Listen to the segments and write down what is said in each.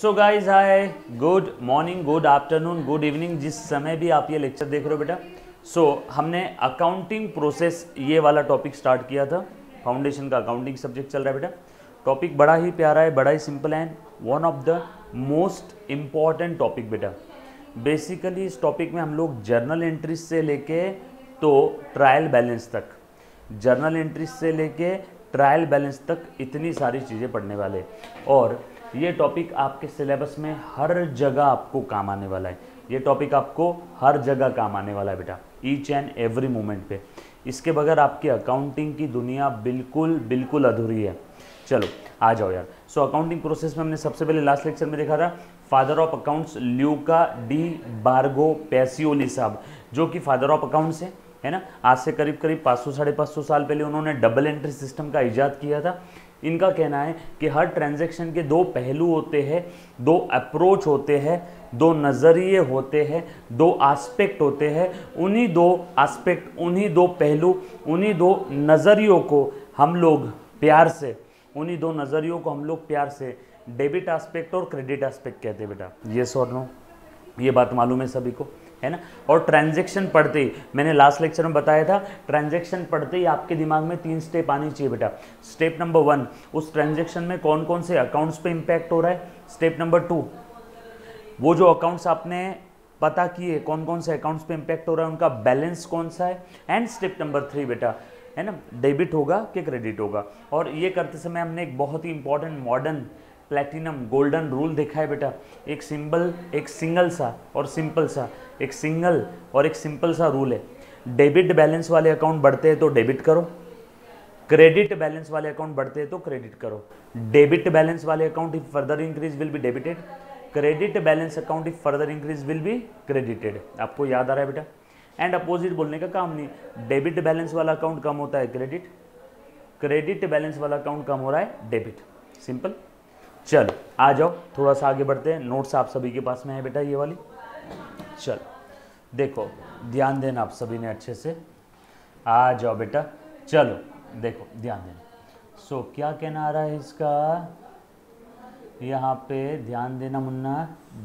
So guys हाय, good morning, good afternoon, good evening, जिस समय भी आप ये लेक्चर देख रहे हो बेटा। हमने अकाउंटिंग प्रोसेस ये वाला टॉपिक स्टार्ट किया था। फाउंडेशन का अकाउंटिंग सब्जेक्ट चल रहा है बेटा। टॉपिक बड़ा ही प्यारा है, बड़ा ही सिंपल है, one of the most important topic बेटा। बेसिकली इस टॉपिक में हम लोग जर्नल एंट्रीज से लेके तो ट्रायल बैलेंस तक, जर्नल एंट्रीज से लेके ट्रायल बैलेंस तक इतनी सारी चीज़ें पढ़ने वाले, और ये टॉपिक आपके सिलेबस में हर जगह आपको काम आने वाला है। ये टॉपिक आपको हर जगह काम आने वाला है बेटा, ईच एंड एवरी मोमेंट पे। इसके बगैर आपकी अकाउंटिंग की दुनिया बिल्कुल बिल्कुल अधूरी है। चलो आ जाओ यार। अकाउंटिंग प्रोसेस में हमने सबसे पहले लास्ट लेक्चर में देखा था father of accounts Luca de Borgo Pacioli साहब, जो कि फादर ऑफ अकाउंट्स है ना। आज से करीब करीब 500-550 साल पहले उन्होंने डबल एंट्री सिस्टम का इजाद किया था। इनका कहना है कि हर ट्रांजैक्शन के दो पहलू होते हैं, दो अप्रोच होते हैं, दो नज़रिए होते हैं, दो एस्पेक्ट होते हैं। उन्हीं दो एस्पेक्ट, उन्हीं दो पहलू, उन्हीं दो नज़रियों को हम लोग प्यार से, उन्हीं दो नज़रियों को हम लोग प्यार से डेबिट एस्पेक्ट और क्रेडिट एस्पेक्ट कहते हैं बेटा। यस और नो, ये बात मालूम है सभी को, है ना। और ट्रांजैक्शन पढ़ते ही, मैंने लास्ट लेक्चर में बताया था, ट्रांजैक्शन पढ़ते ही आपके दिमाग में 3 स्टेप आनी चाहिए बेटा। स्टेप नंबर 1, उस ट्रांजैक्शन में कौन कौन से अकाउंट्स पे इंपैक्ट हो रहा है। स्टेप नंबर 2, वो जो अकाउंट्स आपने पता किए कौन कौन से अकाउंट्स पे इंपैक्ट हो रहा है, उनका बैलेंस कौन सा है। एंड स्टेप नंबर 3 बेटा, है ना, डेबिट होगा कि क्रेडिट होगा। और ये करते समय हमने एक बहुत ही important modern platinum golden rule देखा है बेटा। एक सिंपल, एक सिंगल सा और सिंपल सा, एक सिंगल और एक सिंपल सा रूल है। डेबिट बैलेंस वाले अकाउंट बढ़ते हैं तो डेबिट करो, क्रेडिट बैलेंस वाले अकाउंट बढ़ते हैं तो क्रेडिट करो। डेबिट बैलेंस वाले account if further increase will be debited, credit balance account if further increase will be credited. आपको याद आ रहा है बेटा। एंड अपोजिट बोलने का काम नहीं, डेबिट बैलेंस वाला अकाउंट कम होता है क्रेडिट, क्रेडिट बैलेंस वाला अकाउंट कम हो रहा है डेबिट। सिंपल। चलो आ जाओ, थोड़ा सा आगे बढ़ते हैं। नोट्स आप सभी के पास में है बेटा ये वाली। चलो देखो, ध्यान देना आप सभी ने अच्छे से। आ जाओ बेटा, चलो देखो ध्यान देना। क्या कहना आ रहा है इसका, यहाँ पे ध्यान देना मुन्ना।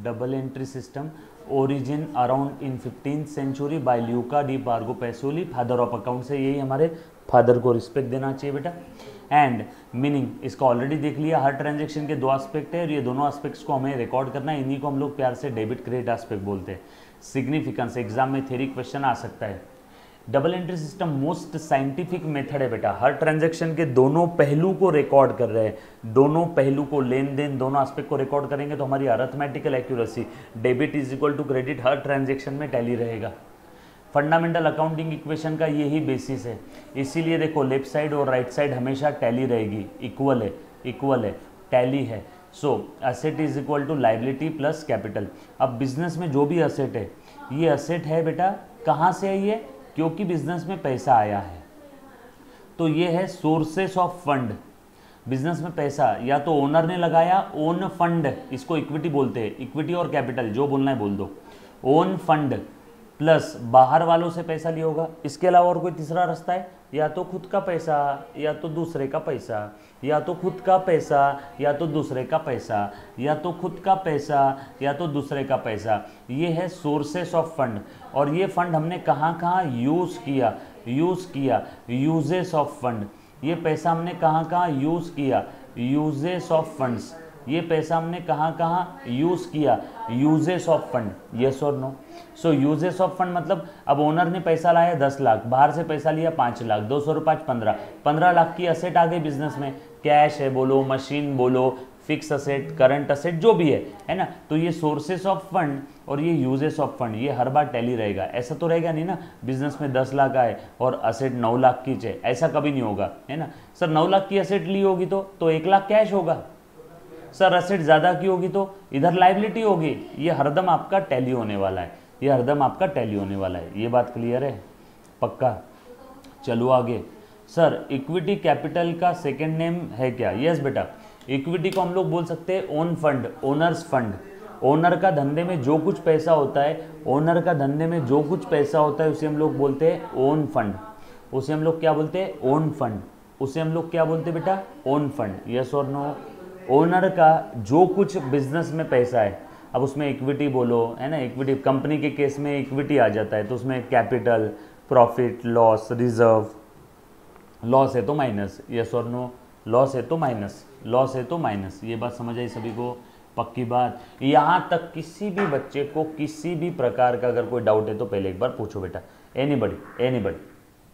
Double entry system origin around in 15th century by Luca de Borgo Pacioli, father of account से। यही हमारे फादर को रिस्पेक्ट देना चाहिए बेटा। एंड मीनिंग इसका ऑलरेडी देख लिया, हर ट्रांजैक्शन के दो एस्पेक्ट है और ये दोनों एस्पेक्ट्स को हमें रिकॉर्ड करना है। इन्हीं को हम लोग प्यार से डेबिट क्रेडिट एस्पेक्ट बोलते हैं। सिग्निफिकेंस, एग्जाम में थ्योरी क्वेश्चन आ सकता है। Double entry system most scientific method है बेटा। हर ट्रांजैक्शन के दोनों पहलू को रिकॉर्ड कर रहे हैं, दोनों पहलू को, लेन देन दोनों एस्पेक्ट को रिकॉर्ड करेंगे तो हमारी arithmetical accuracy debit is equal to credit हर ट्रांजैक्शन में टैली रहेगा। फंडामेंटल अकाउंटिंग इक्वेशन का यही बेसिस है। इसीलिए देखो लेफ्ट साइड और राइट साइड हमेशा टैली रहेगी, इक्वल है, इक्वल है, टैली है। Asset is equal to liability plus capital. अब बिजनेस में जो भी एसेट है, ये एसेट है बेटा, कहाँ से है ये, क्योंकि बिजनेस में पैसा आया है, तो ये है सोर्सेस ऑफ फंड। बिजनेस में पैसा या तो ओनर ने लगाया, ओन फंड, इसको इक्विटी बोलते हैं, इक्विटी और कैपिटल जो बोलना है बोल दो। ओन फंड प्लस बाहर वालों से पैसा लिया होगा। इसके अलावा और कोई तीसरा रास्ता है, या तो खुद का पैसा या तो दूसरे का पैसा, या तो खुद का पैसा या तो दूसरे का पैसा, या तो खुद का पैसा या तो दूसरे का पैसा। ये है सोर्सेस ऑफ फंड। और ये फंड हमने कहाँ कहाँ यूज़ किया, यूजेस ऑफ फंड। ये पैसा हमने कहाँ कहाँ यूज़ किया, यूजेस ऑफ फंड्स। ये पैसा हमने कहाँ कहाँ यूज़ किया, यूजेस ऑफ फंड। यस और नो। यूजेस ऑफ फंड मतलब अब ओनर ने पैसा लाया 10 लाख, बाहर से पैसा लिया 5 लाख, 200 रुपये 15 लाख की असेट आ गई बिजनेस में। कैश है बोलो, मशीन बोलो, फिक्स असेट, करंट असेट, जो भी है ना। तो ये सोर्सेस ऑफ फंड और ये यूजेस ऑफ फंड, ये हर बार टैली रहेगा। ऐसा तो रहेगा नहीं ना बिजनेस में 10 लाख आए और असेट 9 लाख की चाहिए, ऐसा कभी नहीं होगा, है ना। सर 9 लाख की असेट ली होगी तो 1 लाख कैश होगा। सर असेट ज़्यादा की होगी तो इधर लाइबिलिटी होगी। ये हरदम आपका टैली होने वाला है, ये हरदम आपका टैली होने वाला है। ये बात क्लियर है, पक्का। चलो आगे। सर इक्विटी कैपिटल का सेकंड नेम है क्या। यस बेटा, इक्विटी को हम लोग बोल सकते हैं own fund, owner's fund. Owner का धंधे में जो कुछ पैसा होता है, ओनर का धंधे में जो कुछ पैसा होता है उसे हम लोग बोलते हैं ओन फंड। उसे हम लोग क्या बोलते हैं, ओन फंड। उसे हम लोग क्या बोलते हैं बेटा, ओन फंड। यस और नो, ओनर का जो कुछ बिजनेस में पैसा है, अब उसमें इक्विटी बोलो, है ना, इक्विटी कंपनी के केस में इक्विटी आ जाता है, तो उसमें capital, profit, loss, reserve, loss है तो माइनस, यस और नो, लॉस है तो माइनस, लॉस है तो माइनस। ये बात समझ आई सभी को? पक्की बात। यहाँ तक किसी भी बच्चे को किसी भी प्रकार का अगर कोई डाउट है तो पहले एक बार पूछो बेटा। Anybody, anybody,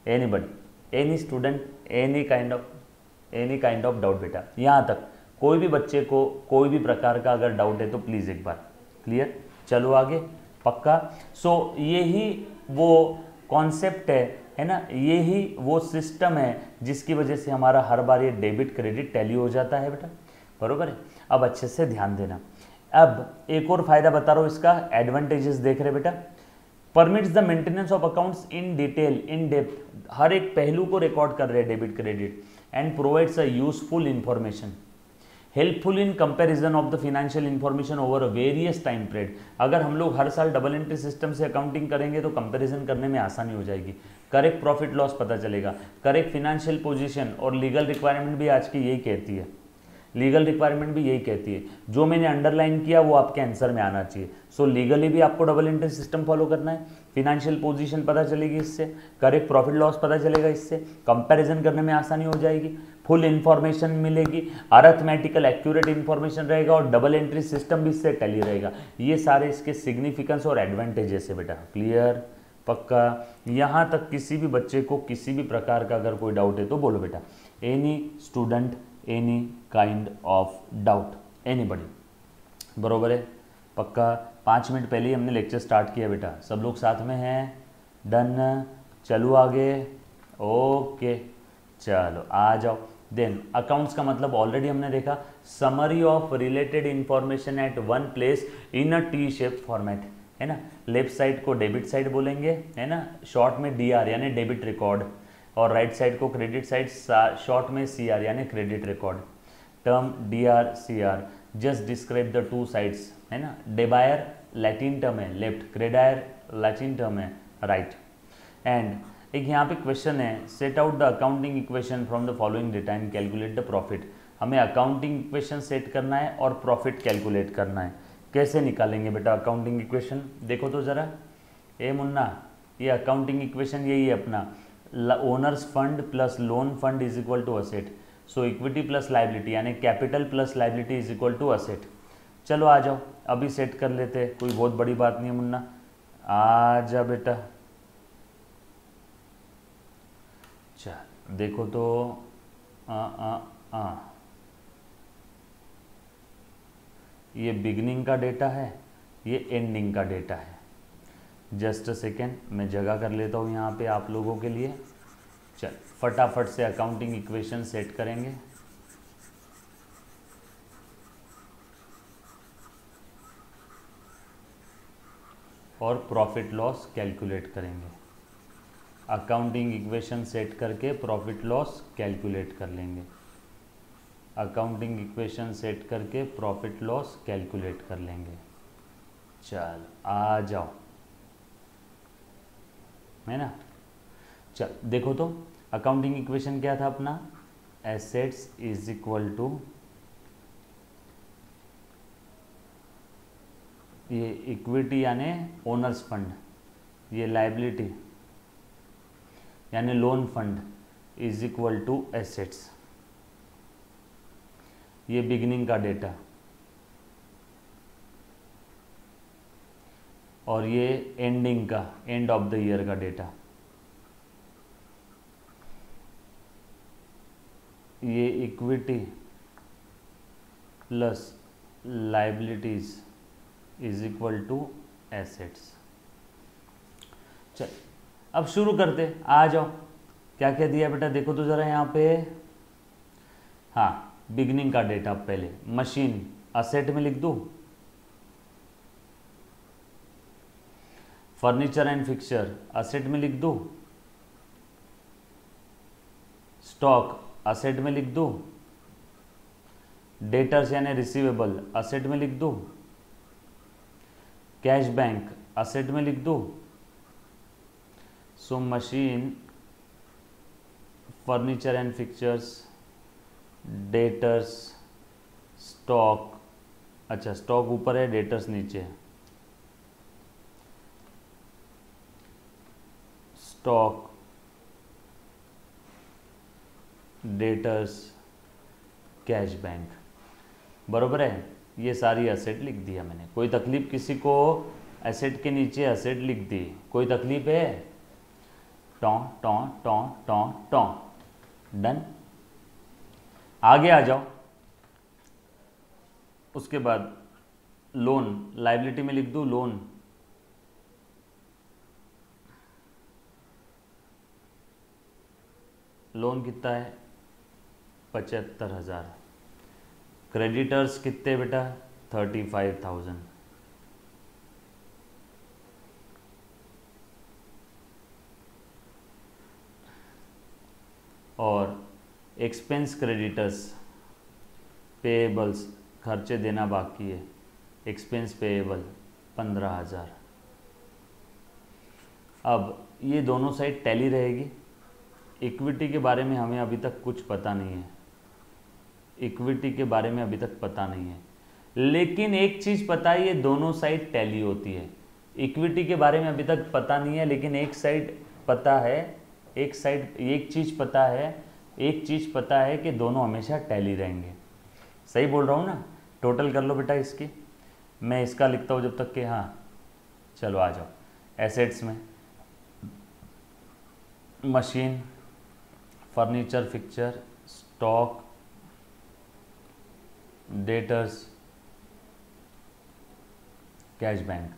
anybody, any student, any kind of doubt बेटा। यहाँ तक कोई भी बच्चे को कोई भी प्रकार का अगर डाउट है तो प्लीज़ एक बार। क्लियर? चलो आगे। पक्का? सो यही वो कॉन्सेप्ट है ना, यही वो सिस्टम है जिसकी वजह से हमारा हर बार ये डेबिट क्रेडिट टैली हो जाता है बेटा, बरोबर है। अब अच्छे से ध्यान देना। अब एक और फायदा बता रहा हूँ इसका, एडवांटेजेस देख रहे बेटा। Permits the maintenance of accounts in detail, in depth, हर एक पहलू को रिकॉर्ड कर रहे हैं debit credit, and provides a useful information, helpful in comparison of the financial information over various time period. अगर हम लोग हर साल डबल एंट्री सिस्टम से अकाउंटिंग करेंगे तो कंपैरिजन करने में आसानी हो जाएगी, करेक्ट प्रॉफिट लॉस पता चलेगा, करेक्ट फाइनेंशियल पोजीशन, और लीगल रिक्वायरमेंट भी आज की यही कहती है, लीगल रिक्वायरमेंट भी यही कहती है। जो मैंने अंडरलाइन किया वो आपके आंसर में आना चाहिए। सो लीगली भी आपको डबल एंट्री सिस्टम फॉलो करना है, फिनेंशियल पोजीशन पता चलेगी इससे, करेक्ट प्रॉफिट लॉस पता चलेगा इससे, कंपैरिजन करने में आसानी हो जाएगी, फुल इंफॉर्मेशन मिलेगी, अरिथमेटिकल एक्यूरेट इंफॉर्मेशन रहेगा, और डबल एंट्री सिस्टम भी इससे टैली रहेगा। ये सारे इसके सिग्निफिकेंस और एडवांटेजेस है बेटा। क्लियर? पक्का? यहाँ तक किसी भी बच्चे को किसी भी प्रकार का अगर कोई डाउट है तो बोलो बेटा। Any student, any kind of doubt, anybody, बरोबर है? पक्का? 5 मिनट पहले ही हमने लेक्चर स्टार्ट किया बेटा, सब लोग साथ में हैं? डन? चलो आगे। ओके, चलो आ जाओ। देन अकाउंट्स का मतलब ऑलरेडी हमने देखा, summary of related information at one place in a T shape format, है ना। लेफ्ट साइड को डेबिट साइड बोलेंगे, है ना, शॉर्ट में डीआर यानी डेबिट रिकॉर्ड, और राइट साइड को क्रेडिट साइड, शॉर्ट में सीआर यानी credit record. Term DR CR just describe the two sides, है ना। डेबायर लैटिन टर्म है लेफ्ट, क्रेडायर लैटिन टर्म है राइट। एंड एक यहाँ पे क्वेश्चन है, set out the accounting equation from the following data and calculate the profit. हमें अकाउंटिंग इक्वेशन सेट करना है और प्रॉफिट कैलकुलेट करना है। कैसे निकालेंगे बेटा अकाउंटिंग इक्वेशन? देखो तो ज़रा, ए मुन्ना, ये अकाउंटिंग इक्वेशन यही है अपना, owners fund plus loan fund is equal to asset. So equity plus liability यानी capital plus liability is equal to asset. चलो आ जाओ, अभी सेट कर लेते हैं, कोई बहुत बड़ी बात नहीं है मुन्ना, आ जा बेटा। चल देखो तो, ये बिगनिंग का डेटा है, ये एंडिंग का डेटा है। जस्ट अ सेकेंड, मैं जगह कर लेता हूँ यहाँ पे आप लोगों के लिए। चल फटाफट से अकाउंटिंग इक्वेशन सेट करेंगे। और प्रॉफिट लॉस कैलकुलेट करेंगे। अकाउंटिंग इक्वेशन सेट करके प्रॉफिट लॉस कैलकुलेट कर लेंगे। अकाउंटिंग इक्वेशन सेट करके प्रॉफिट लॉस कैलकुलेट कर लेंगे। चल आ जाओ, है ना। चल देखो तो, अकाउंटिंग इक्वेशन क्या था अपना, एसेट्स इज इक्वल टू, ये इक्विटी यानी ओनर्स फंड, ये लाइबिलिटी यानी loan fund is equal to assets. ये बिगिनिंग का डेटा, और ये एंडिंग का, एंड ऑफ द ईयर का डेटा। ये equity plus liabilities is equal to assets. चल अब शुरू करते, आ जाओ। क्या क्या दिया बेटा देखो तो ज़रा यहाँ पे। हाँ, बिगनिंग का डेटा पहले, मशीन असेट में लिख दूँ, फर्नीचर एंड फिक्सचर असेट में लिख दूँ, स्टॉक असेट में लिख दूँ, डेटर्स यानी रिसीवेबल असेट में लिख दूँ, कैश बैंक असेट में लिख दूँ। So machine, furniture and fixtures, debtors, stock, अच्छा स्टॉक ऊपर है, डेटर्स नीचे है। स्टॉक, डेटर्स, कैश बैंक, बरोबर है। ये सारी एसेट लिख दिया मैंने। कोई तकलीफ किसी को? एसेट के नीचे एसेट लिख दी, कोई तकलीफ है? टॉ टॉ टॉ टॉ टॉ, डन। आगे आ जाओ। उसके बाद लोन, लायबिलिटी में लिख दूं लोन, लोन कितना है? 75,000। क्रेडिटर्स कितने बेटा? 35,000। और एक्सपेंस क्रेडिटर्स, पेएबल्स, खर्चे देना बाकी है, एक्सपेंस पेएबल 15,000। अब ये दोनों साइड टैली रहेगी। इक्विटी के बारे में हमें अभी तक कुछ पता नहीं है, इक्विटी के बारे में अभी तक पता नहीं है, लेकिन एक चीज़ पता है, ये दोनों साइड टैली होती है। इक्विटी के बारे में अभी तक पता नहीं है, लेकिन एक साइड पता है, एक साइड एक चीज़ पता है, एक चीज़ पता है कि दोनों हमेशा टैली रहेंगे। सही बोल रहा हूँ ना? टोटल कर लो बेटा इसकी, मैं इसका लिखता हूँ जब तक कि, हाँ चलो आ जाओ। एसेट्स में machine, furniture, fixture, stock, debtors, cash bank,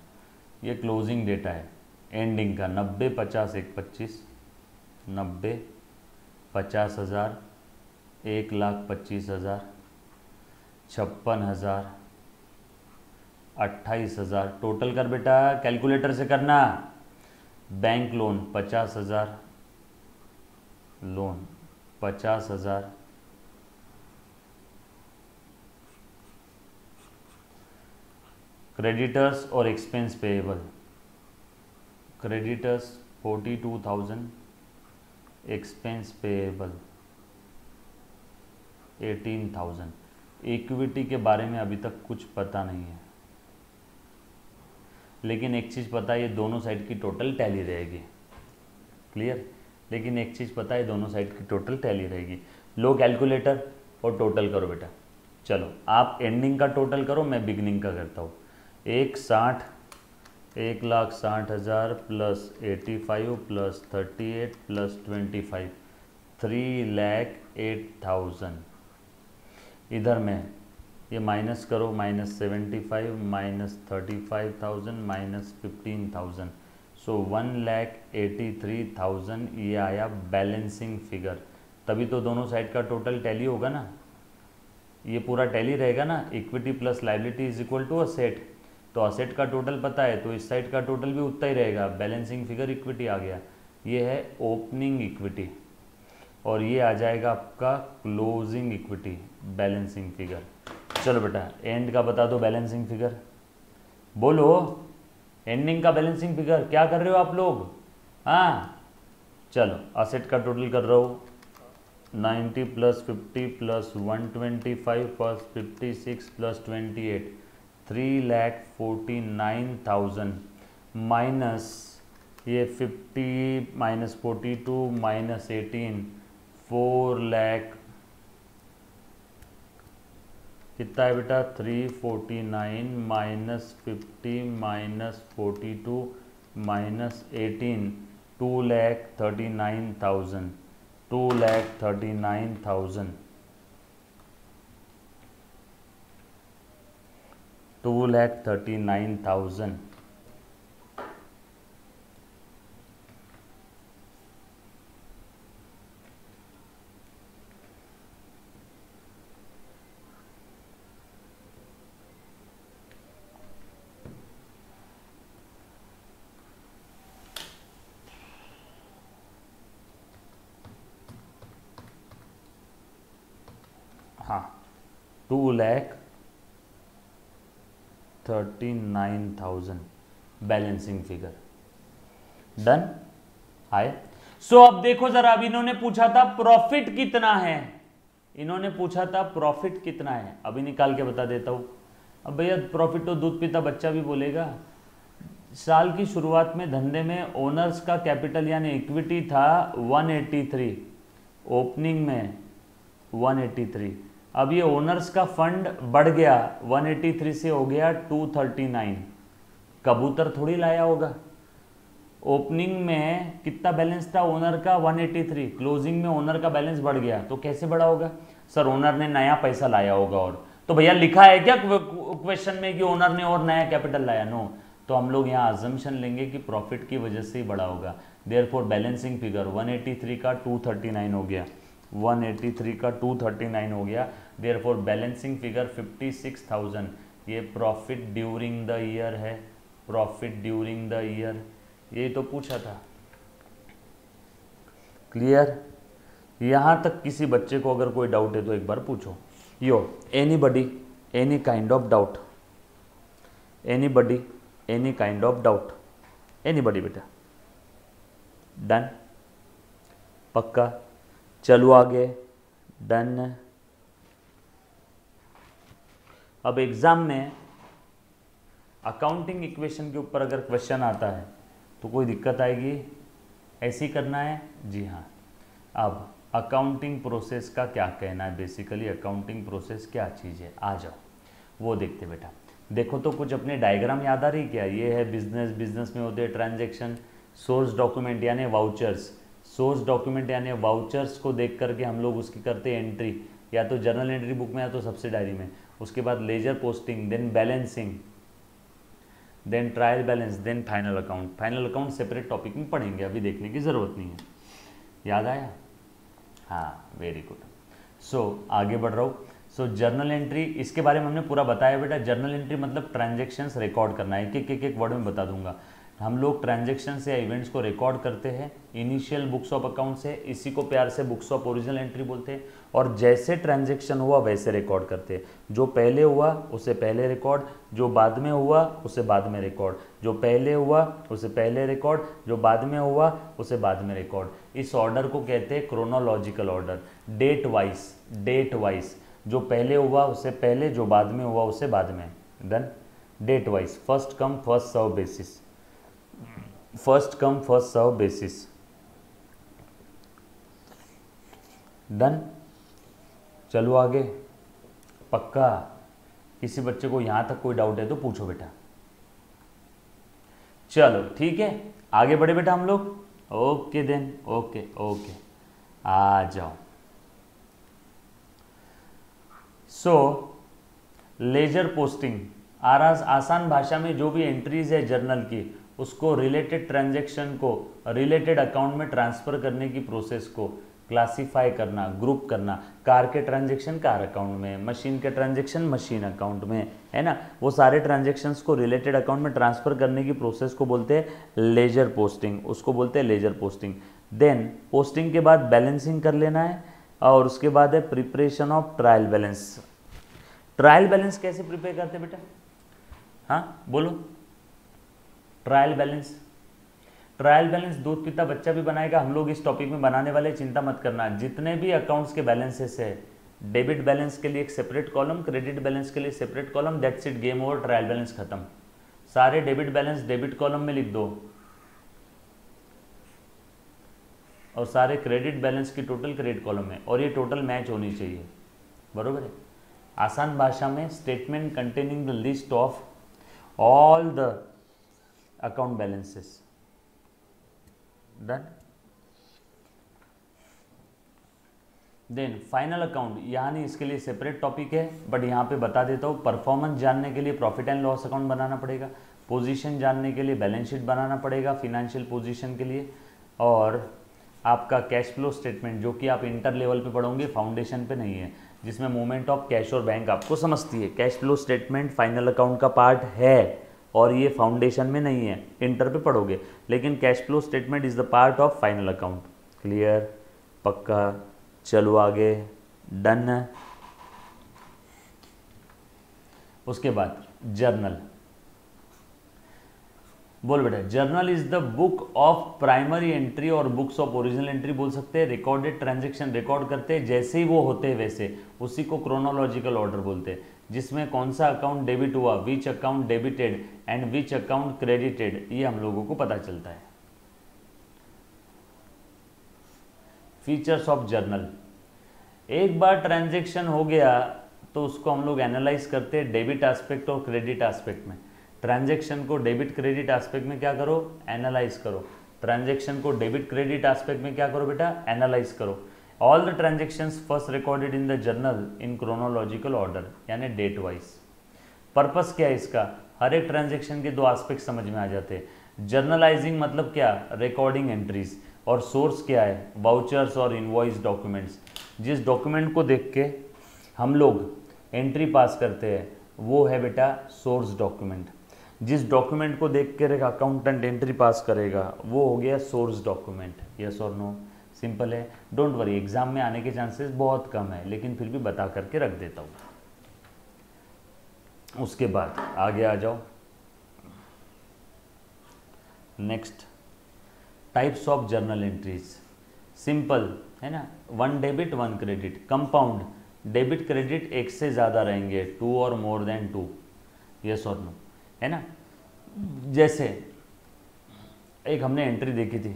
ये क्लोजिंग डेटा है। एंडिंग का 90, 50, 1, 25, 90, 50,000, 1,25,000, 56,000, 28,000। टोटल कर बेटा, कैलकुलेटर से करना। बैंक लोन 50,000, लोन 50,000, क्रेडिटर्स और expense payable, creditors 42,000, expense payable 18,000। Equity के बारे में अभी तक कुछ पता नहीं है, लेकिन एक चीज़ पता है, ये दोनों साइड की टोटल टैली रहेगी। क्लियर? लेकिन एक चीज़ पता है, दोनों साइड की टोटल टैली रहेगी। लो कैलकुलेटर और टोटल करो बेटा। चलो आप एंडिंग का टोटल करो, मैं बिगनिंग का करता हूँ। 1,60,000 प्लस 85 प्लस 38 प्लस 25, 3,08,000। इधर में ये माइनस करो, -75 -35,000 -15,000, सो 1,83,000 ये आया बैलेंसिंग फिगर। तभी तो दोनों साइड का टोटल टैली होगा ना, ये पूरा टैली रहेगा ना। Equity plus liability is equal to asset, तो असेट का टोटल पता है, तो इस साइड का टोटल भी उतना ही रहेगा। बैलेंसिंग फिगर इक्विटी आ गया, ये है ओपनिंग इक्विटी, और ये आ जाएगा आपका क्लोजिंग इक्विटी, बैलेंसिंग फिगर। चलो बेटा एंड का बता दो बैलेंसिंग फिगर, बोलो एंडिंग का बैलेंसिंग फिगर क्या कर रहे हो आप लोग? हाँ चलो असेट का टोटल कर रहा हूँ, 90 plus 50 plus 125 plus 56 plus 28, 3,49,000 minus ये 50 माइनस 42 माइनस 18, 4 लाख कितना है बेटा? 349 माइनस 50 माइनस 42 माइनस 18, 2,39,000, 2,39,000, 2,39,000। हाँ 2,39,000 बैलेंसिंग फिगर डन आए। सो अब देखो जरा, अब इन्होंने पूछा था प्रॉफिट कितना है, इन्होंने पूछा था प्रॉफिट कितना है, अभी निकाल के बता देता हूँ। अब भैया प्रॉफिट तो दूध पीता बच्चा भी बोलेगा। साल की शुरुआत में धंधे में ओनर्स का कैपिटल यानी इक्विटी था 183, ओपनिंग में 183। अब ये ओनर्स का फंड बढ़ गया, 183 से हो गया 239। कबूतर थोड़ी लाया होगा। ओपनिंग में कितना बैलेंस था ओनर का 183, क्लोजिंग में ओनर का बैलेंस बढ़ गया, तो कैसे बढ़ा होगा? सर ओनर ने नया पैसा लाया होगा। और तो भैया लिखा है क्या क्वेश्चन में कि ओनर ने और नया कैपिटल लाया? नो। तो हम लोग यहाँ अजम्पशन लेंगे कि प्रॉफिट की वजह से ही बढ़ा होगा। देयरफॉर बैलेंसिंग फिगर 183 का 239 हो गया, 183 का 239 हो गया। Therefore balancing figure 56,000। ये प्रॉफिट ड्यूरिंग द ईयर है, प्रॉफिट ड्यूरिंग द ईयर, ये तो पूछा था। क्लियर? यहाँ तक किसी बच्चे को अगर कोई डाउट है तो एक बार पूछो। Yo anybody, any kind of doubt, anybody, any kind of doubt, anybody बेटा? डन? पक्का? चलो आगे। डन? अब एग्जाम में अकाउंटिंग इक्वेशन के ऊपर अगर क्वेश्चन आता है तो कोई दिक्कत आएगी? ऐसे ही करना है? जी हाँ। अब अकाउंटिंग प्रोसेस का क्या कहना है, बेसिकली अकाउंटिंग प्रोसेस क्या चीज़ है, आ जाओ वो देखते बेटा। देखो तो कुछ अपने डायग्राम याद आ रही क्या? ये है बिजनेस, बिजनेस में होते हैं ट्रांजैक्शन, सोर्स डॉक्यूमेंट यानी वाउचर्स, सोर्स डॉक्यूमेंट यानी वाउचर्स को देख करके हम लोग उसकी करते हैं एंट्री, या तो जर्नल एंट्री बुक में या तो सब्सिडायरी में। उसके बाद ledger posting, then balancing, then trial balance, then final account. Final account separate topic में पढ़ेंगे, अभी देखने की ज़रूरत नहीं है। याद आया? हाँ, वेरी गुड। सो आगे बढ़ रहा हूँ। सो जर्नल एंट्री, इसके बारे में हमने पूरा बताया बेटा। जर्नल एंट्री मतलब ट्रांजैक्शंस रिकॉर्ड करना है, एक वर्ड में बता दूंगा। हम लोग ट्रांजैक्शंस या इवेंट्स को रिकॉर्ड करते हैं, इनिशियल बुक्स ऑफ अकाउंट्स है, इसी को प्यार से बुक्स ऑफ ओरिजिनल एंट्री बोलते हैं। और जैसे ट्रांजैक्शन हुआ वैसे रिकॉर्ड करते हैं। जो पहले हुआ उसे पहले रिकॉर्ड, जो बाद में हुआ उसे बाद में रिकॉर्ड, जो पहले हुआ उसे पहले रिकॉर्ड, जो बाद में हुआ उसे बाद में रिकॉर्ड। इस ऑर्डर को कहते हैं chronological order, date wise, date wise. जो पहले हुआ उसे पहले, जो बाद में हुआ उसे बाद में। Then date wise, first come first serve basis, first come first serve basis. Done? चलो आगे। पक्का? किसी बच्चे को यहां तक कोई डाउट है तो पूछो बेटा। चलो ठीक है, आगे बढ़े बेटा हम लोग। ओके देन, ओके ओके, आ जाओ। सो लेजर पोस्टिंग, आसान भाषा में जो भी एंट्रीज है जर्नल की, उसको रिलेटेड ट्रांजैक्शन को रिलेटेड अकाउंट में ट्रांसफर करने की प्रोसेस को क्लासिफाई करना, ग्रुप करना। कार के ट्रांजैक्शन कार अकाउंट में, मशीन के ट्रांजैक्शन मशीन अकाउंट में, है ना। वो सारे ट्रांजैक्शंस को रिलेटेड अकाउंट में ट्रांसफर करने की प्रोसेस को बोलते हैं लेजर पोस्टिंग, उसको बोलते हैं लेजर पोस्टिंग। देन पोस्टिंग के बाद बैलेंसिंग कर लेना है, और उसके बाद है preparation of trial balance. Trial balance कैसे प्रिपेयर करते बेटा? हाँ बोलो। ट्रायल बैलेंस, ट्रायल बैलेंस दूध पीता बच्चा भी बनाएगा, हम लोग इस टॉपिक में बनाने वाले, चिंता मत करना। जितने भी अकाउंट्स के बैलेंसेस है, डेबिट बैलेंस के लिए एक सेपरेट कॉलम, क्रेडिट बैलेंस के लिए separate column, that's it, game over, trial balance खत्म। सारे डेबिट बैलेंस डेबिट कॉलम में लिख दो, और सारे क्रेडिट बैलेंस की टोटल क्रेडिट कॉलम में, और ये टोटल मैच होनी चाहिए, बरोबर है। आसान भाषा में statement containing the list of all the account balances. Done? Then final account, यानी इसके लिए सेपरेट टॉपिक है, बट यहाँ पे बता देता हूँ। परफॉर्मेंस जानने के लिए प्रॉफिट एंड लॉस अकाउंट बनाना पड़ेगा, पोजीशन जानने के लिए बैलेंस शीट बनाना पड़ेगा फिनेंशियल पोजीशन के लिए, और आपका कैश फ्लो स्टेटमेंट, जो कि आप इंटर लेवल पे पढ़ोगे, फाउंडेशन पे नहीं है, जिसमें मूवमेंट ऑफ कैश और बैंक आपको समझती है। Cash flow statement final account का पार्ट है, और ये फाउंडेशन में नहीं है, इंटर पे पढ़ोगे, लेकिन cash flow statement is the part of final account. Clear? पक्का? चलो आगे। डन? उसके बाद जर्नल। बोल बेटा, journal is the book of primary entry और बुक्स ऑफ ओरिजिनल एंट्री बोल सकते हैं। रिकॉर्डेड ट्रांजेक्शन रिकॉर्ड करते हैं जैसे ही वो होते हैं वैसे, उसी को क्रोनोलॉजिकल ऑर्डर बोलते हैं। जिसमें कौन सा अकाउंट डेबिट हुआ, which account debited and which account credited, ये हम लोगों को पता चलता है। फीचर्स ऑफ जर्नल, एक बार ट्रांजेक्शन हो गया तो उसको हम लोग एनालाइज करते हैं डेबिट एस्पेक्ट और क्रेडिट एस्पेक्ट में। ट्रांजेक्शन को डेबिट क्रेडिट एस्पेक्ट में क्या करो, एनालाइज करो। ट्रांजेक्शन को डेबिट क्रेडिट एस्पेक्ट में क्या करो बेटा, एनालाइज करो। All the transactions first recorded in the journal in chronological order, यानी डेट वाइज। पर्पस क्या है इसका, हर एक ट्रांजेक्शन के दो एस्पेक्ट समझ में आ जाते हैं। जर्नलाइजिंग मतलब क्या, रिकॉर्डिंग एंट्रीज, और सोर्स क्या है, वाउचर्स और इनवॉइस डॉक्यूमेंट्स। जिस डॉक्यूमेंट को देख के हम लोग एंट्री पास करते हैं वो है बेटा सोर्स डॉक्यूमेंट। जिस डॉक्यूमेंट को देख कर एक अकाउंटेंट एंट्री पास करेगा वो हो गया सोर्स डॉक्यूमेंट। यस और नो, सिंपल है। डोंट वरी, एग्जाम में आने के चांसेस बहुत कम है, लेकिन फिर भी बता करके रख देता हूँ। उसके बाद आगे आ जाओ। Next, types of journal entries. Simple है ना, 1 debit 1 credit. Compound, debit credit एक से ज़्यादा रहेंगे, 2 और मोर देन 2। यस और नो, है ना। जैसे एक हमने एंट्री देखी थी,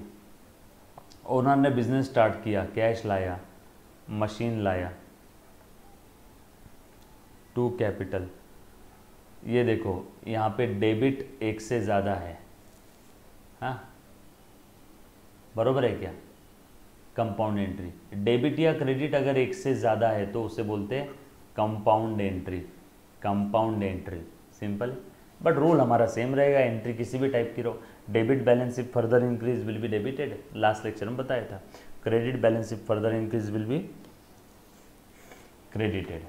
ओनर ने बिजनेस स्टार्ट किया, कैश लाया, मशीन लाया, 2 कैपिटल। ये देखो यहाँ पे डेबिट एक से ज़्यादा है, हाँ बरोबर है क्या। कंपाउंड एंट्री, डेबिट या क्रेडिट अगर एक से ज़्यादा है तो उसे बोलते हैं compound entry. Compound entry simple, but rule हमारा सेम रहेगा, एंट्री किसी भी टाइप की रहो। Debit balance if further increase will be debited, last lecture में बताया था। Credit balance if further increase will be credited.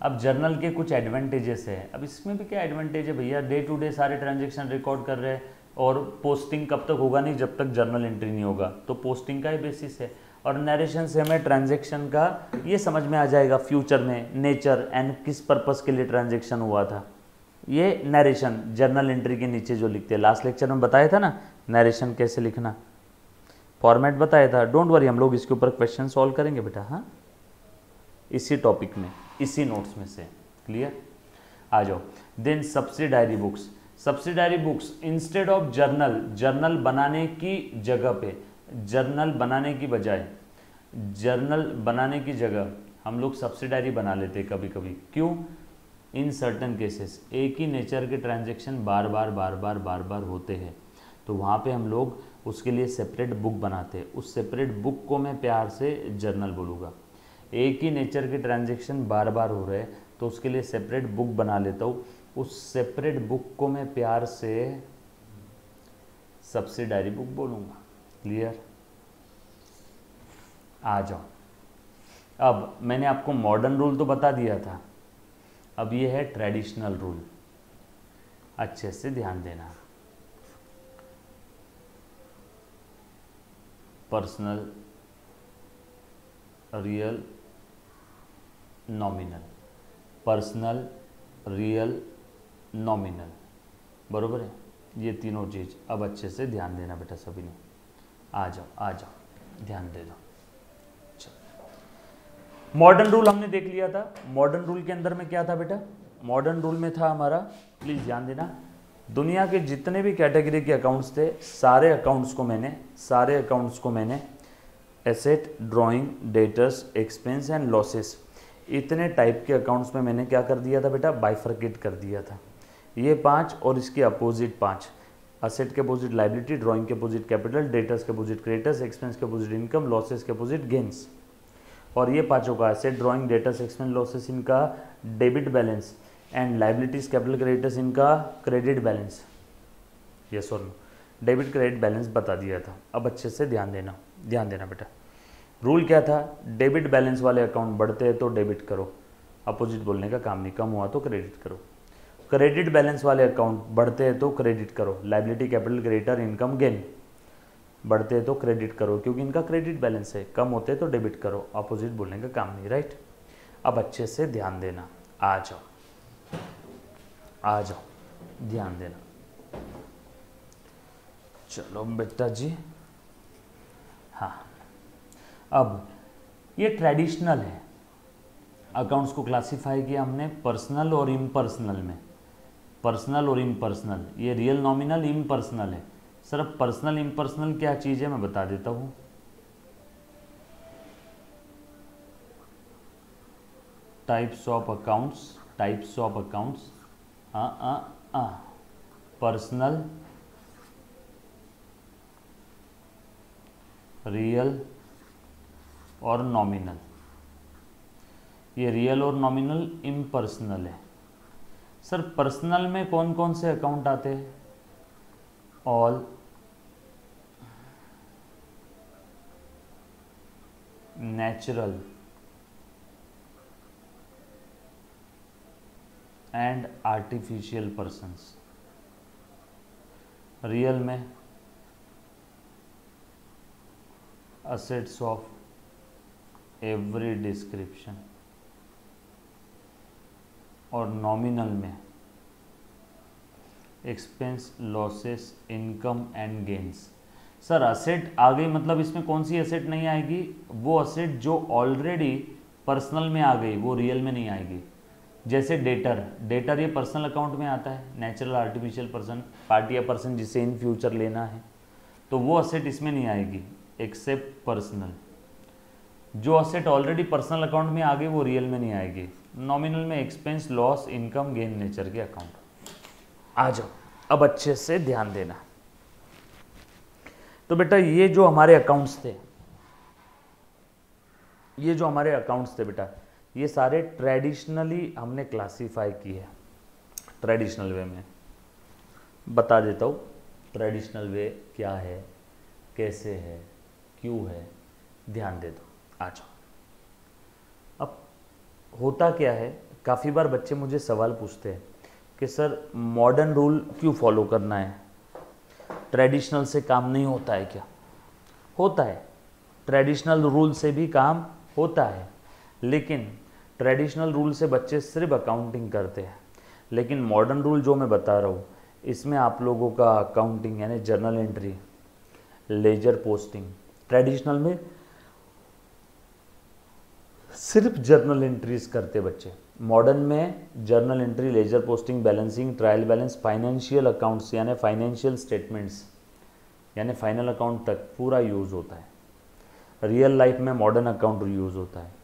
अब जर्नल के कुछ एडवांटेजेस है। अब इसमें भी क्या एडवांटेज है भैया, डे टू डे सारे ट्रांजेक्शन रिकॉर्ड कर रहे हैं, और पोस्टिंग कब तक होगा नहीं, जब तक जर्नल एंट्री नहीं होगा, तो पोस्टिंग का ही बेसिस है। और नरेशन से हमें ट्रांजेक्शन का ये समझ में आ जाएगा फ्यूचर में, नेचर एंड किस पर्पस के लिए ट्रांजेक्शन हुआ था। ये नरेशन जर्नल एंट्री के नीचे जो लिखते हैं, लास्ट लेक्चर में बताया था ना नरेशन कैसे लिखना, फॉर्मेट बताया था। डोंट वरी, हम लोग इसके ऊपर क्वेश्चन सॉल्व करेंगे बेटा, हाँ इसी टॉपिक में, इसी नोट्स में से। क्लियर, आ जाओ। Then subsidiary books. Subsidiary books instead of journal, journal बनाने की जगह पे, जर्नल बनाने की बजाय, जर्नल बनाने की जगह हम लोग सब्सिडायरी बना लेते हैं कभी कभी। क्यों, इन सर्टन केसेस एक ही नेचर के ट्रांजेक्शन बार बार होते हैं, तो वहाँ पे हम लोग उसके लिए सेपरेट बुक बनाते हैं। उस सेपरेट बुक को मैं प्यार से जर्नल बोलूँगा। एक ही नेचर के ट्रांजेक्शन बार बार हो रहे हैं तो उसके लिए सेपरेट बुक बना लेता हूँ। उस सेपरेट बुक को मैं प्यार से सब्सिडायरी बुक बोलूँगा। क्लियर, आ जाओ। अब मैंने आपको मॉडर्न रूल तो बता दिया था, अब ये है ट्रेडिशनल रूल, अच्छे से ध्यान देना। Personal, real, nominal. Personal, real, nominal, बरोबर है ये तीनों चीज। अब अच्छे से ध्यान देना बेटा सभी ने। आ जाओ आ जाओ, ध्यान दे दो। मॉडर्न रूल हमने देख लिया था। मॉडर्न रूल के अंदर में क्या था बेटा, मॉडर्न रूल में था हमारा, प्लीज ध्यान देना, दुनिया के जितने भी कैटेगरी के अकाउंट्स थे सारे अकाउंट्स को मैंने asset, drawing, debtors, expense and losses, इतने टाइप के अकाउंट्स में मैंने क्या कर दिया था बेटा, बाइफरकेट कर दिया था। ये 5 और इसके अपोजिट 5, असेट के अपोजिट लाइबिलिटी, ड्राइंग के अपोजिट कैपिटल, डेटर्स के अपोजिट क्रेडिटर्स, एक्सपेंस के अपोजिट इनकम, लॉसेस के अपोजिट गेन्स। और ये पांचों का asset, drawing, debtors, expense, losses इनका debit balance, and liabilities, capital, creditors इनका क्रेडिट बैलेंस। यस और नो, डेबिट क्रेडिट बैलेंस बता दिया था। अब अच्छे से ध्यान देना बेटा। रूल क्या था, डेबिट बैलेंस वाले अकाउंट बढ़ते हैं तो डेबिट करो, अपोजिट बोलने का काम नहीं, कम हुआ तो क्रेडिट करो। क्रेडिट बैलेंस वाले अकाउंट बढ़ते हैं तो क्रेडिट करो, liability, capital, creditor, income, gain बढ़ते हैं तो क्रेडिट करो क्योंकि इनका क्रेडिट बैलेंस है, कम होते हैं तो डेबिट करो, अपोजिट बोलने का काम नहीं, राइट। अब अच्छे से ध्यान देना, आ जाओ ध्यान देना। चलो बेटा जी, हाँ अब ये ट्रेडिशनल है। अकाउंट्स को क्लासिफाई किया हमने पर्सनल और इम्पर्सनल में। पर्सनल और इम्पर्सनल, ये रियल, नॉमिनल, इम्पर्सनल है। सर अब पर्सनल इम्पर्सनल क्या चीज़ है मैं बता देता हूँ। Types of accounts, types of accounts, personal, real और नॉमिनल। ये रियल और नॉमिनल इम्पर्सनल है। सर पर्सनल में कौन कौन से अकाउंट आते हैं? All, natural and artificial persons. Real में असेट्स ऑफ एवरी डिस्क्रिप्शन, और नॉमिनल में expense, losses, income and gains. Sir asset आ गई, मतलब इसमें कौन सी असेट नहीं आएगी? वो असेट जो ऑलरेडी पर्सनल में आ गई वो रियल में नहीं आएगी। जैसे डेटर, डेटर ये पर्सनल अकाउंट में आता है, नेचुरल आर्टिफिशियल पर्सन, पार्टी या पर्सन जिसे इन फ्यूचर लेना है, तो वो असेट इसमें नहीं आएगी एक्सेप्ट पर्सनल। जो असेट ऑलरेडी पर्सनल अकाउंट में आ गई वो रियल में नहीं आएगी। नॉमिनल में expense, loss, income, gain nature के अकाउंट। आ जाओ अब अच्छे से ध्यान देना। तो बेटा ये जो हमारे अकाउंट्स थे, ये जो हमारे अकाउंट्स थे बेटा, ये सारे ट्रेडिशनली हमने क्लासीफाई किए। ट्रेडिशनल वे में बता देता हूँ ट्रेडिशनल वे क्या है, कैसे है, क्यों है, ध्यान दे दो। आ जाओ। अब होता क्या है, काफ़ी बार बच्चे मुझे सवाल पूछते हैं कि सर मॉडर्न रूल क्यों फॉलो करना है, ट्रेडिशनल से काम नहीं होता है क्या? होता है, ट्रेडिशनल रूल से भी काम होता है, लेकिन ट्रेडिशनल रूल से बच्चे सिर्फ अकाउंटिंग करते हैं। लेकिन मॉडर्न रूल जो मैं बता रहा हूँ इसमें आप लोगों का अकाउंटिंग यानी journal entry, ledger posting, traditional में सिर्फ जर्नल एंट्रीज करते बच्चे, मॉडर्न में journal entry, ledger posting, balancing, trial balance, financial accounts यानी फाइनेंशियल स्टेटमेंट्स यानी फाइनल अकाउंट तक पूरा यूज़ होता है। रियल लाइफ में मॉडर्न अकाउंट यूज़ होता है।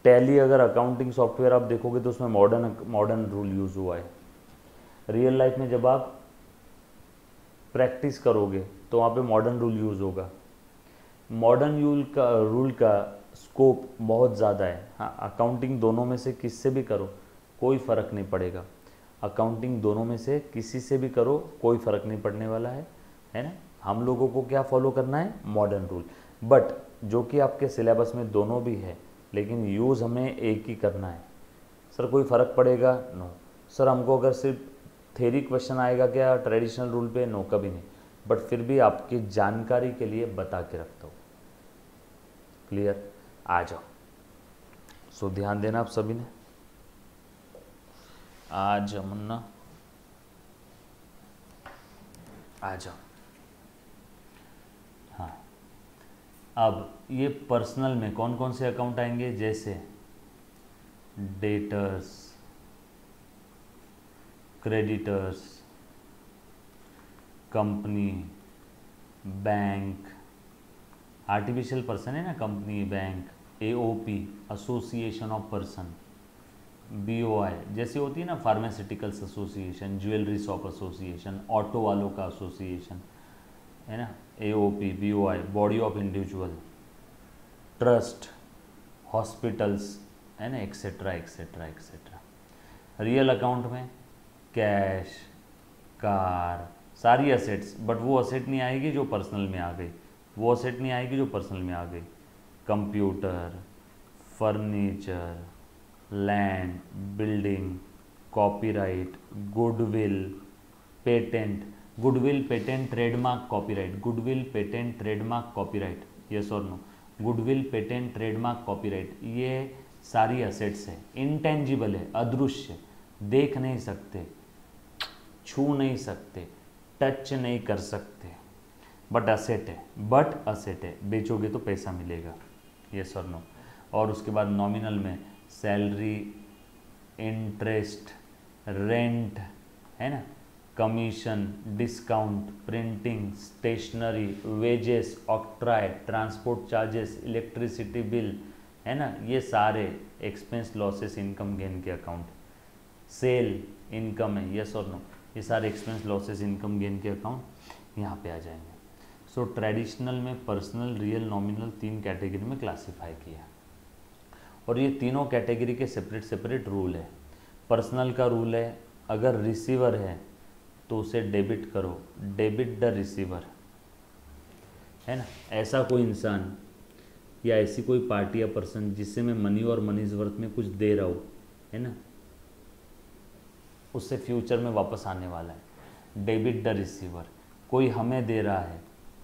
टैली अगर अकाउंटिंग सॉफ्टवेयर आप देखोगे तो उसमें मॉडर्न रूल यूज़ हुआ है। रियल लाइफ में जब आप प्रैक्टिस करोगे तो वहाँ पे मॉडर्न रूल यूज़ होगा। मॉडर्न रूल का स्कोप बहुत ज़्यादा है। हाँ, अकाउंटिंग दोनों में से किससे भी करो कोई फ़र्क नहीं पड़ेगा। अकाउंटिंग दोनों में से किसी से भी करो कोई फ़र्क नहीं पड़ने वाला है ना। हम लोगों को क्या फॉलो करना है? मॉडर्न रूल, बट जो कि आपके सिलेबस में दोनों भी है, लेकिन यूज़ हमें एक ही करना है। सर कोई फ़र्क पड़ेगा? नो। सर हमको अगर सिर्फ थ्योरी क्वेश्चन आएगा क्या ट्रेडिशनल रूल पे? नो, कभी नहीं। बट फिर भी आपकी जानकारी के लिए बता के रखता हूँ। क्लियर? आ जाओ। सो ध्यान देना आप सभी ने। आ जाओ मुन्ना, आ जाओ। हाँ, अब ये पर्सनल में कौन कौन से अकाउंट आएंगे? जैसे debtors, creditors, company, bank, artificial person है ना, company, bank, AOP, association of person, BOI जैसी होती है ना, pharmaceuticals association, jewellery shop association, auto वालों का एसोसिएशन है ना, AOP, BOI, body of individual, trust, hospitals है ना, etcetera etcetera etcetera. Real account में कैश, कार, सारी असेट्स, बट वो असेट नहीं आएगी जो पर्सनल में आ गई, वो असेट नहीं आएगी जो पर्सनल में आ गई। Computer, furniture, land, building, copyright, goodwill, patent, goodwill, patent, trademark, copyright, goodwill, patent, trademark, copyright, yes और no, goodwill, patent, trademark, copyright, ये सारी असेट्स है, इंटेंजिबल है, अदृश्य, देख नहीं सकते, छू नहीं सकते, टच नहीं कर सकते, बट असेट है, बेचोगे तो पैसा मिलेगा, यस और नो। और उसके बाद नॉमिनल में सैलरी, इंटरेस्ट, रेंट, है ना, commission, discount, printing, stationery, wages, octroi, transport charges, electricity bill, है ना, ये सारे एक्सपेंस, लॉसेस, इनकम गेन के अकाउंट। सेल इनकम है, यस और नो, ये सारे एक्सपेंस, लॉसेस, इनकम गेन के अकाउंट यहाँ पे आ जाएंगे। सो ट्रेडिशनल में पर्सनल, रियल, नॉमिनल 3 कैटेगरी में क्लासीफाई किया, और ये तीनों कैटेगरी के सेपरेट सेपरेट रूल है। पर्सनल का रूल है, अगर रिसीवर है तो उसे डेबिट करो, डेबिट द रिसीवर, है ना। ऐसा कोई इंसान या ऐसी कोई पार्टी या पर्सन जिससे मैं मनी और मनीज वर्थ में कुछ दे रहा हूँ, है ना, उससे फ्यूचर में वापस आने वाला है, डेबिट द रिसीवर। कोई हमें दे रहा है,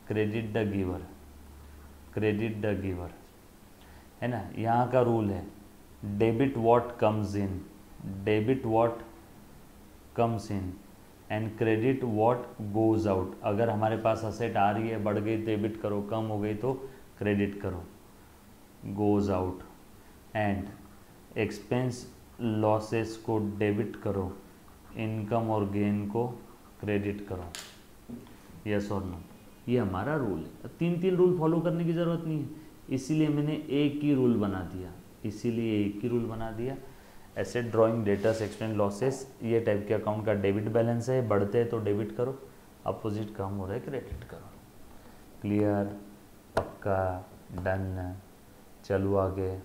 credit the giver, credit the giver, है ना। यहाँ का रूल है debit what comes in, debit what comes in and credit what goes out. अगर हमारे पास असेट आ रही है, बढ़ गई डेबिट करो, कम हो गई तो क्रेडिट करो, goes out. And expense losses को डेबिट करो, इनकम और गेन को क्रेडिट करो, यस और नो। ये हमारा रूल है। 3 रूल फॉलो करने की ज़रूरत नहीं है, इसीलिए मैंने एक ही रूल बना दिया, इसीलिए एक ही रूल बना दिया। Asset, drawing, debtors, expense, losses, ये टाइप के अकाउंट का डेबिट बैलेंस है, बढ़ते हैं तो डेबिट करो, अपोजिट कम हो रहा है क्रेडिट करो। क्लियर, पक्का, डन, चलो आगे।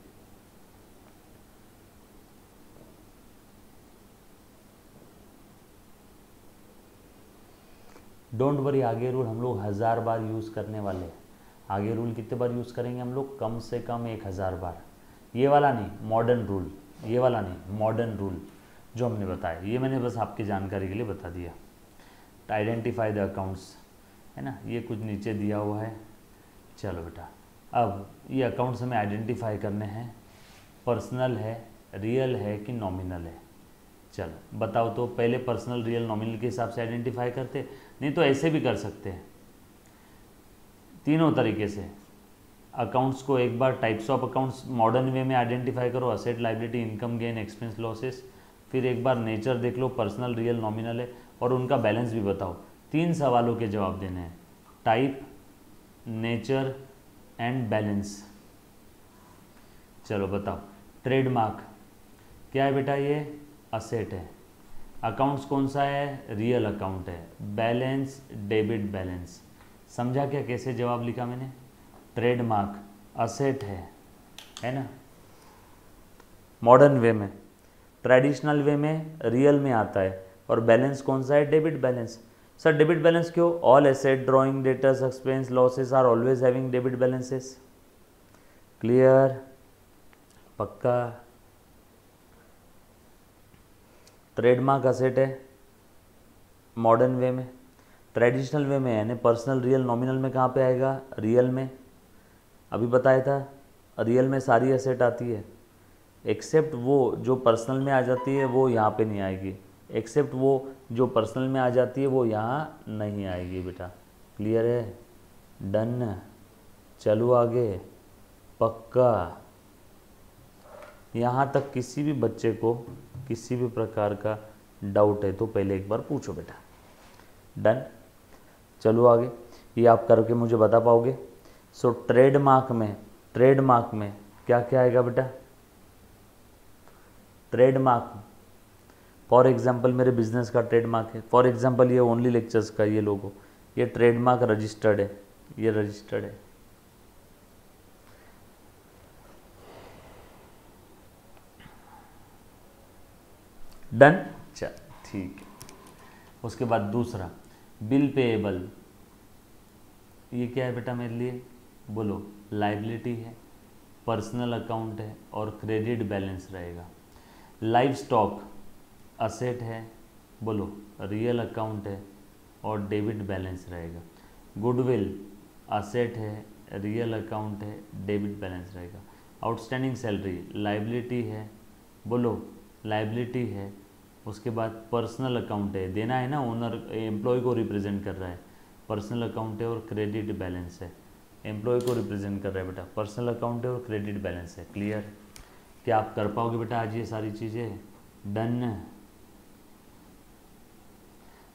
डोंट वरी, आगे रूल हम लोग 1000 बार यूज़ करने वाले हैं। आगे रूल कितने बार यूज़ करेंगे हम लोग? कम से कम 1000 बार। ये वाला नहीं, मॉडर्न रूल, ये वाला नहीं, मॉडर्न रूल जो हमने बताया, ये मैंने बस आपकी जानकारी के लिए बता दिया। आइडेंटिफाई द अकाउंट्स, है ना, ये कुछ नीचे दिया हुआ है। चलो बेटा, अब ये अकाउंट्स हमें आइडेंटिफाई करने हैं, पर्सनल है, रियल है कि नॉमिनल है। चलो बताओ तो, पहले पर्सनल, रियल, नॉमिनल के हिसाब से आइडेंटिफाई करते, नहीं तो ऐसे भी कर सकते हैं, तीनों तरीके से। अकाउंट्स को एक बार types of accounts modern way में आइडेंटिफाई करो, asset, liability, income gain, expense, losses. फिर एक बार नेचर देख लो, पर्सनल, रियल, नॉमिनल है, और उनका बैलेंस भी बताओ। 3 सवालों के जवाब देने हैं, टाइप, नेचर एंड बैलेंस। चलो बताओ, ट्रेडमार्क क्या है बेटा? ये असेट है। अकाउंट्स कौन सा है? रियल अकाउंट है। Balance, debit balance. समझा क्या कैसे जवाब लिखा मैंने? ट्रेडमार्क असेट है ना, मॉडर्न वे में। ट्रेडिशनल वे में रियल में आता है, और बैलेंस कौन सा है? Debit balance. Sir debit balance क्यों? All asset, drawing, debtors, expense, losses are always having debit balances. Clear, पक्का। ट्रेडमार्क असेट है मॉडर्न वे में, ट्रेडिशनल वे में यानी पर्सनल, रियल, नॉमिनल में कहाँ पे आएगा? रियल में। अभी बताया था, रियल में सारी एसेट आती है, एक्सेप्ट वो जो पर्सनल में आ जाती है वो यहाँ पे नहीं आएगी, एक्सेप्ट वो जो पर्सनल में आ जाती है वो यहाँ नहीं आएगी बेटा। क्लियर है? डन, चलो आगे, पक्का। यहाँ तक किसी भी बच्चे को किसी भी प्रकार का डाउट है तो पहले एक बार पूछो बेटा। डन, चलो आगे। ये आप करके मुझे बता पाओगे? सो ट्रेडमार्क में क्या क्या आएगा बेटा? ट्रेडमार्क, फॉर एग्जांपल मेरे बिजनेस का ट्रेडमार्क है, फॉर एग्जांपल ये ओनली लेक्चर्स का ये लोगो, ये ट्रेडमार्क रजिस्टर्ड है, ये रजिस्टर्ड है। डन, चल ठीक है। उसके बाद दूसरा, बिल पेएबल, ये क्या है बेटा मेरे लिए? बोलो, लाइबिलिटी है, पर्सनल अकाउंट है और क्रेडिट बैलेंस रहेगा। लाइव स्टॉक असेट है, बोलो, रियल अकाउंट है और डेबिट बैलेंस रहेगा। गुडविल असेट है, रियल अकाउंट है, डेबिट बैलेंस रहेगा। आउटस्टैंडिंग सैलरी लाइबिलिटी है, बोलो, लाइबिलिटी है, उसके बाद पर्सनल अकाउंट है, देना है ना, ओनर एम्प्लॉय को रिप्रेजेंट कर रहा है, पर्सनल अकाउंट है, और क्रेडिट बैलेंस है, एम्प्लॉय को रिप्रेजेंट कर रहा है बेटा, पर्सनल अकाउंट है और क्रेडिट बैलेंस है। क्लियर? क्या आप कर पाओगे बेटा आज ये सारी चीज़ें? डन?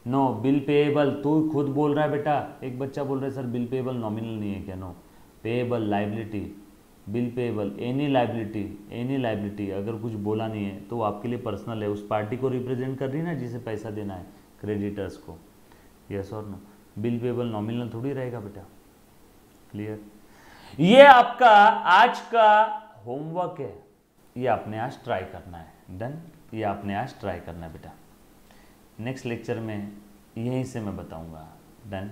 नो बिल पेएबल, तू खुद बोल रहा है बेटा, एक बच्चा बोल रहा है सर बिल पेएबल नॉमिनल नहीं है क्या? No, payable liability, bill payable any liability, any liability, अगर कुछ बोला नहीं है तो आपके लिए पर्सनल है, उस पार्टी को रिप्रेजेंट कर रही है ना जिसे पैसा देना है, क्रेडिटर्स को। यस और नो? बिल पेएबल नॉमिनल थोड़ी रहेगा बेटा। क्लियर? ये आपका आज का होमवर्क है, ये आपने आज ट्राई करना है। डन? ये आपने आज ट्राई करना है बेटा। नेक्स्ट लेक्चर में यहीं से मैं बताऊंगा। डन?